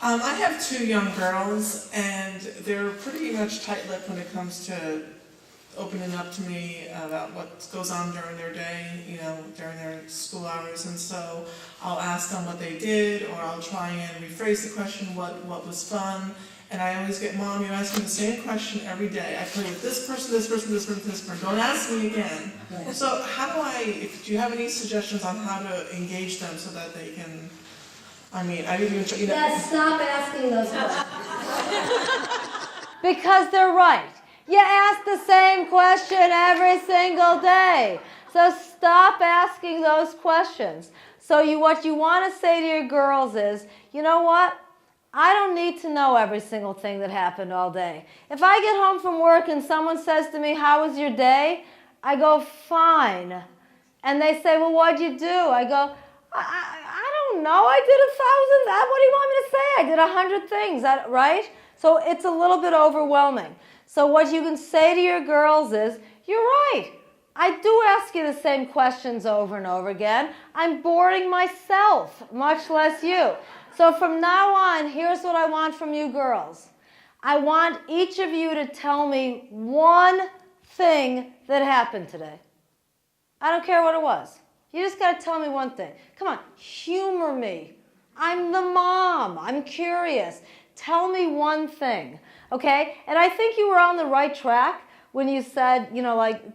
I have two young girls, and they're pretty much tight-lipped when it comes to opening up to me about what goes on during their day, during their school hours. And so I'll ask them what they did, or I'll try and rephrase the question, what was fun. And I always get, Mom, you're asking the same question every day. I play with this person, this person, this person, this person. Don't ask me again. Right. So how do you have any suggestions on how to engage them so that they can, I even, Yes, stop asking those questions. Because they're right. You ask the same question every single day. So stop asking those questions. So what you want to say to your girls is, you know what? I don't need to know every single thing that happened all day. If I get home from work and someone says to me, how was your day? I go, fine. And they say, well, what'd you do? I go, I don't know. I did 1,000. What do you want me to say? I did 100 things, right? So it's a little bit overwhelming. So what you can say to your girls is, you're right. I do ask you the same questions over and over again. I'm boring myself, much less you. So from now on, here's what I want from you girls. I want each of you to tell me one thing that happened today. I don't care what it was. You just got to tell me one thing. Come on, humor me. I'm the mom. I'm curious. Tell me one thing, okay? And I think you were on the right track when you said,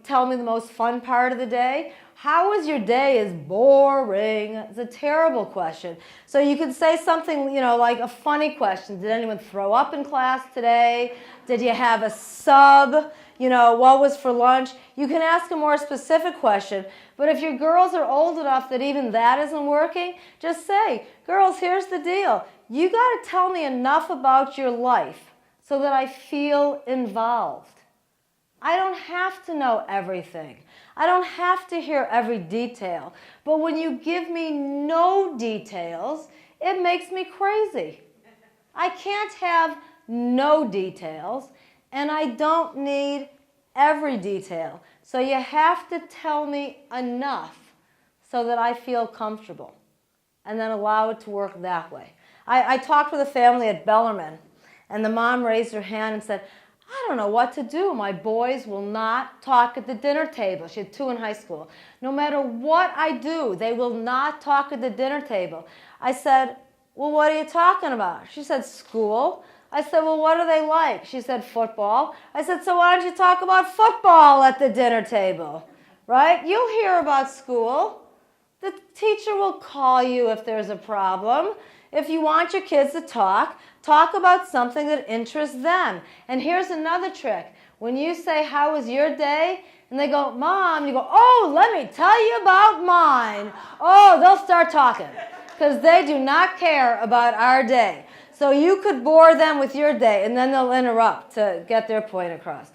tell me the most fun part of the day. How was your day is boring. It's a terrible question. So you could say something, like a funny question. Did anyone throw up in class today? Did you have a sub? What was for lunch? You can ask a more specific question. But if your girls are old enough that even that isn't working, just say, girls, here's the deal. You got to tell me enough about your life so that I feel involved. I don't have to know everything. I don't have to hear every detail. But when you give me no details, it makes me crazy. I can't have no details, and I don't need every detail. So you have to tell me enough so that I feel comfortable, and then allow it to work that way. I talked with a family at Bellarmine, and the mom raised her hand and said, I don't know what to do. My boys will not talk at the dinner table. She had 2 in high school. No matter what I do, they will not talk at the dinner table. I said, well, what are you talking about? She said, school. I said, well, what do they like? She said, football. I said, so why don't you talk about football at the dinner table, right? You'll hear about school. The teacher will call you if there's a problem. If you want your kids to talk about something that interests them. And here's another trick. When you say, how was your day? And they go, Mom, you go, oh, let me tell you about mine. Oh, they'll start talking because they do not care about our day. So you could bore them with your day, and then they'll interrupt to get their point across.